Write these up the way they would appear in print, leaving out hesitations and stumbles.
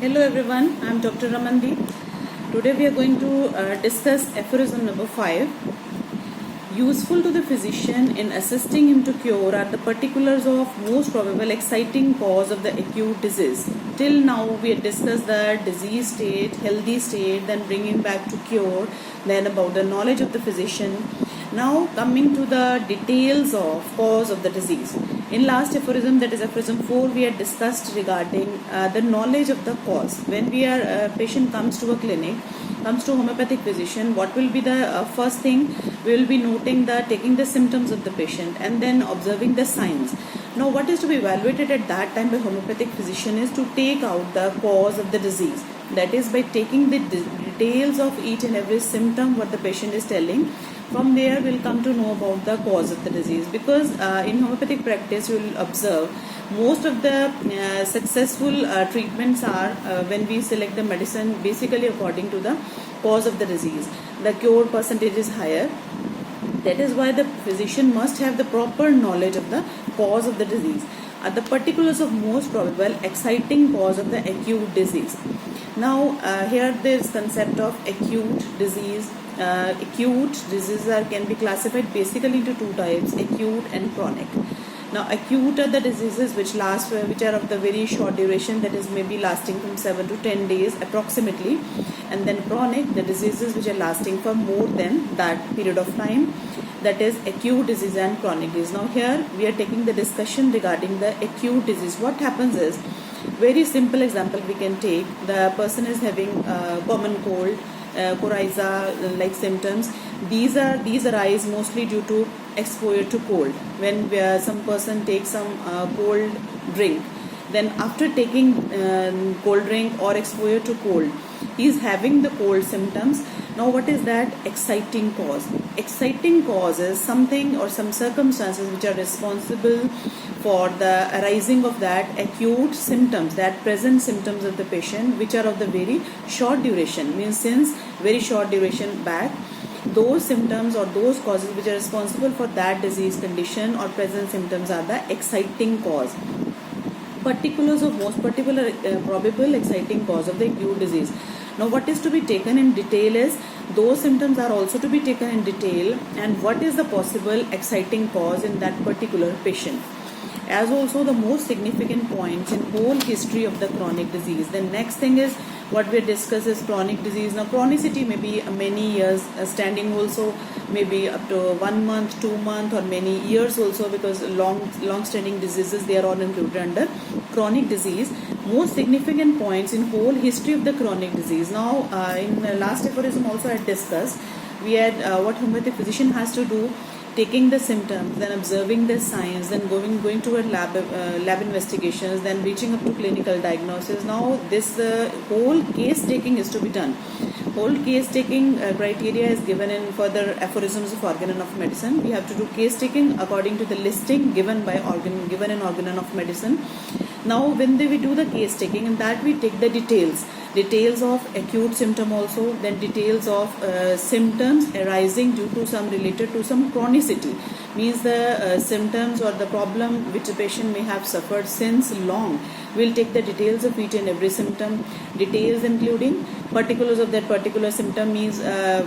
Hello everyone, I am Dr. Ramandeep. Today we are going to discuss aphorism number 5. Useful to the physician in assisting him to cure are the particulars of most probable exciting cause of the acute disease. Till now we had discussed the disease state, healthy state, then bringing back to cure, then about the knowledge of the physician. Now coming to the details of cause of the disease. In last aphorism, that is aphorism 4, we had discussed regarding the knowledge of the cause. When a patient comes to a clinic, comes to a homeopathic physician, what will be the first thing? We will be noting taking the symptoms of the patient and then observing the signs. Now what is to be evaluated at that time by homeopathic physician is to take out the cause of the disease. That is by taking the details of each and every symptom what the patient is telling. From there we'll come to know about the cause of the disease, because in homeopathic practice you will observe most of the successful treatments are when we select the medicine basically according to the cause of the disease. The cure percentage is higher. That is why the physician must have the proper knowledge of the cause of the disease, the particulars of most probable exciting cause of the acute disease. Now here there is concept of acute disease. Acute diseases can be classified basically into two types, acute and chronic. Now acute are the diseases which are of the very short duration, that is maybe lasting from 7 to 10 days approximately, and then chronic, the diseases which are lasting for more than that period of time, that is acute disease and chronic disease. Now here we are taking the discussion regarding the acute disease. What happens is, very simple example we can take. The person is having common cold, coryza like symptoms. These arise mostly due to exposure to cold. When some person takes some cold drink, then after taking cold drink or exposure to cold, he is having the cold symptoms. Now what is that? Exciting cause. Exciting cause is something or some circumstances which are responsible for the arising of that acute symptoms, that present symptoms of the patient, which are of the very short duration, means since very short duration back, those symptoms or those causes which are responsible for that disease condition or present symptoms are the exciting cause. Particulars of most probable exciting cause of the acute disease. Now what is to be taken in detail is, those symptoms are also to be taken in detail, and what is the possible exciting cause in that particular patient, as also the most significant points in whole history of the chronic disease. The next thing is what we discuss is chronic disease. Now chronicity may be many years, standing also maybe up to 1 month, 2 months, or many years also, because long standing diseases, they are all included under chronic disease. Most significant points in whole history of the chronic disease. Now in the last aphorism also I discussed, we had what homeopathic physician has to do, taking the symptoms, then observing the signs, then going toward lab investigations, then reaching up to clinical diagnosis. Now this whole case taking is to be done. Whole case taking criteria is given in further aphorisms of Organon of Medicine. We have to do case taking according to the listing given in Organon of Medicine. Now when we do the case taking, in that we take the details of acute symptom also, then details of symptoms arising due to some related to some chronicity, means the symptoms or the problem which a patient may have suffered since long. We'll take the details of each and every symptom, details including particulars of that particular symptom, means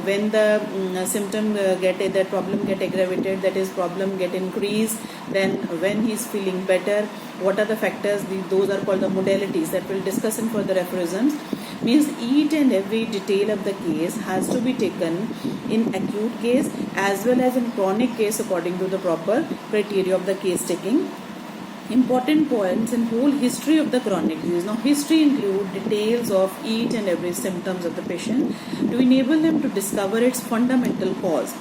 when the symptom that problem get aggravated, that is problem get increased, then when he's feeling better, what are the factors, those are called the modalities that we'll discuss in further aphorisms. Means each and every detail of the case has to be taken in acute case as well as in chronic case according to the proper criteria of the case taking. Important points in whole history of the chronic disease. Now history include details of each and every symptoms of the patient to enable them to discover its fundamental cause.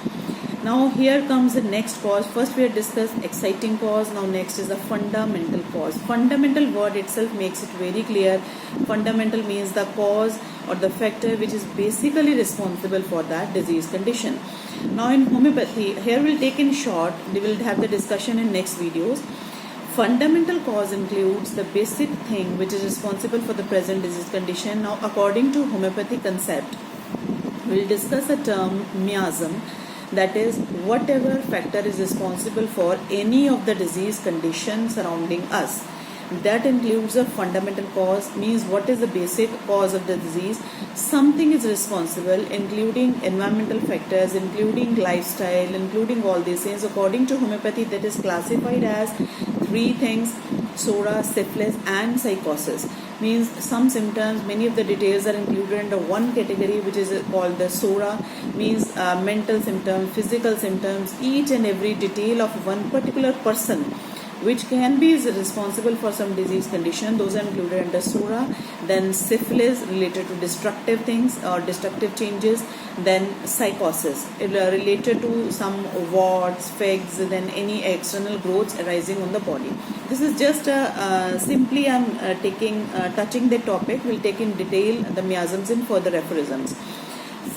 Now here comes the next cause. First we have discussed exciting cause. Now next is the fundamental cause. Fundamental word itself makes it very clear. Fundamental means the cause or the factor which is basically responsible for that disease condition. Now in homeopathy, here we'll take in short, we will have the discussion in next videos. Fundamental cause includes the basic thing which is responsible for the present disease condition. Now according to homeopathy concept, we'll discuss the term miasm, that is whatever factor is responsible for any of the disease conditions surrounding us. That includes a fundamental cause, means what is the basic cause of the disease. Something is responsible, including environmental factors, including lifestyle, including all these things. According to homeopathy, that is classified as three things: SORA, syphilis, and psychosis. Means some symptoms, many of the details are included under one category, which is called the SORA. Means mental symptoms, physical symptoms, each and every detail of one particular person which can be responsible for some disease condition, those are included under SORA. Then syphilis, related to destructive things or destructive changes. Then psychosis, related to some warts, figs, then any external growths arising on the body. This is just simply I'm touching the topic. We'll take in detail the miasms in further aphorisms.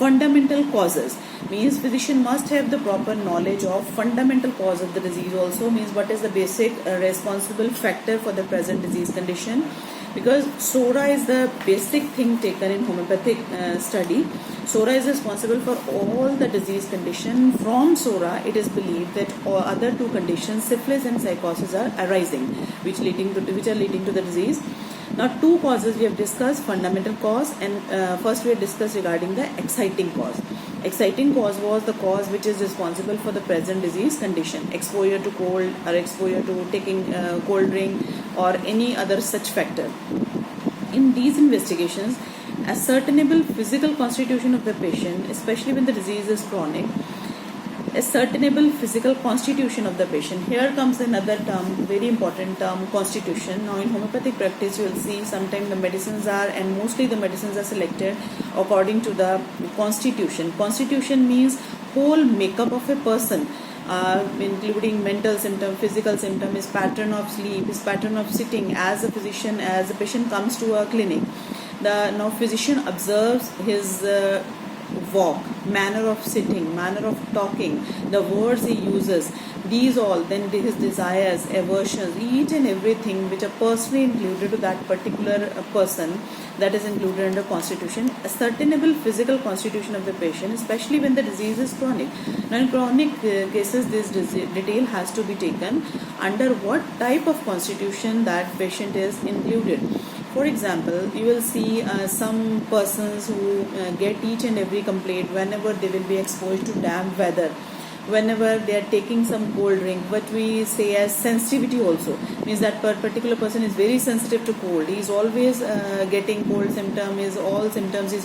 Fundamental causes, means physician must have the proper knowledge of fundamental cause of the disease also, means what is the basic responsible factor for the present disease condition, because SORA is the basic thing taken in homeopathic study. SORA is responsible for all the disease condition. From SORA, it is believed that other two conditions, syphilis and psychosis, are arising, which are leading to the disease. Now, two causes we have discussed: fundamental cause, and first we have discussed regarding the exciting cause. Exciting cause was the cause which is responsible for the present disease condition: exposure to cold, or exposure to taking cold drink, or any other such factor. In these investigations, ascertainable physical constitution of the patient, especially when the disease is chronic, ascertainable physical constitution of the patient. Here comes another term, very important term, constitution. Now in homeopathic practice, you will see sometimes the medicines are, and mostly the medicines are selected according to the constitution. Constitution means whole makeup of a person, including mental symptom, physical symptom, his pattern of sleep, his pattern of sitting. As a physician, as a patient comes to a clinic, the now physician observes his walk, manner of sitting, manner of talking, the words he uses, these all, then his desires, aversions, each and everything which are personally included to that particular person, that is included under constitution. Ascertainable physical constitution of the patient, especially when the disease is chronic. Now in chronic cases, this detail has to be taken under what type of constitution that patient is included. For example, you will see some persons who get each and every complaint whenever they will be exposed to damp weather, whenever they are taking some cold drink. What we say as sensitivity also means that particular person is very sensitive to cold. He is always getting cold symptom. His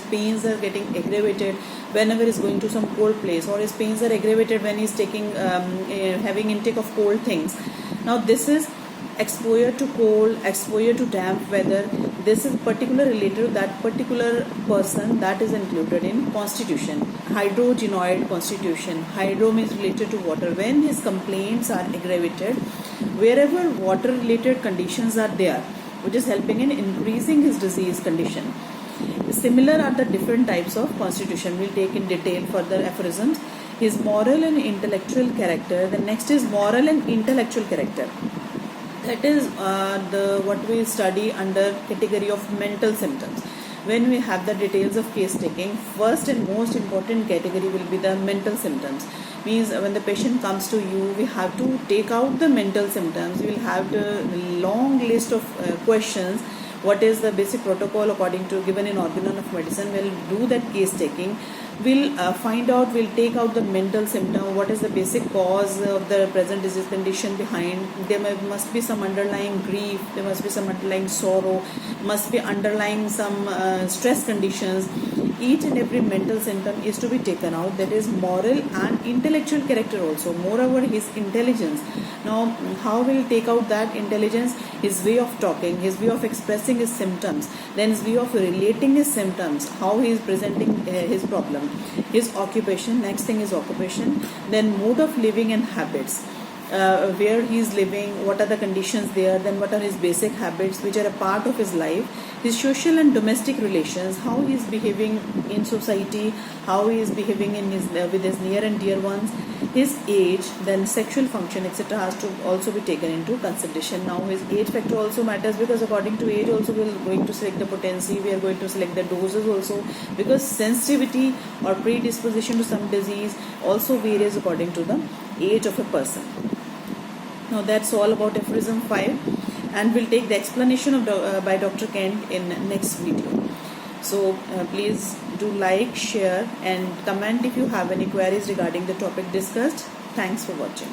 pains are getting aggravated whenever he is going to some cold place, or his pains are aggravated when he is taking having intake of cold things. Now this is exposure to cold, exposure to damp weather. This is particular related to that particular person, that is included in constitution. Hydrogenoid constitution. Hydro means related to water. When his complaints are aggravated, wherever water related conditions are there, which is helping in increasing his disease condition. Similar are the different types of constitution. We'll take in detail further aphorisms. His moral and intellectual character. The next is moral and intellectual character. That is what we study under category of mental symptoms. When we have the details of case taking, first and most important category will be the mental symptoms. Means when the patient comes to you, we have to take out the mental symptoms. We will have the long list of questions. What is the basic protocol according to given in Organon of Medicine? We'll do that case taking. We'll we'll take out the mental symptom, what is the basic cause of the present disease condition behind. There must be some underlying grief, there must be some underlying sorrow, must be underlying some stress conditions. Each and every mental symptom is to be taken out. That is moral and intellectual character also. Moreover, his intelligence. Now, how will he take out that intelligence? His way of talking, his way of expressing his symptoms, then his way of relating his symptoms, how he is presenting his problem. His occupation, next thing is occupation, then mode of living and habits, where he is living, what are the conditions there, then what are his basic habits which are a part of his life, his social and domestic relations, how he is behaving in society, how he is behaving in with his near and dear ones, his age, then sexual function, etc. has to also be taken into consideration. Now his age factor also matters, because according to age also we are going to select the potency, we are going to select the doses also, because sensitivity or predisposition to some disease also varies according to the age of a person. Now that's all about aphorism 5. and we'll take the explanation of by Dr. Kent in next video. So please do like, share and comment if you have any queries regarding the topic discussed. Thanks for watching.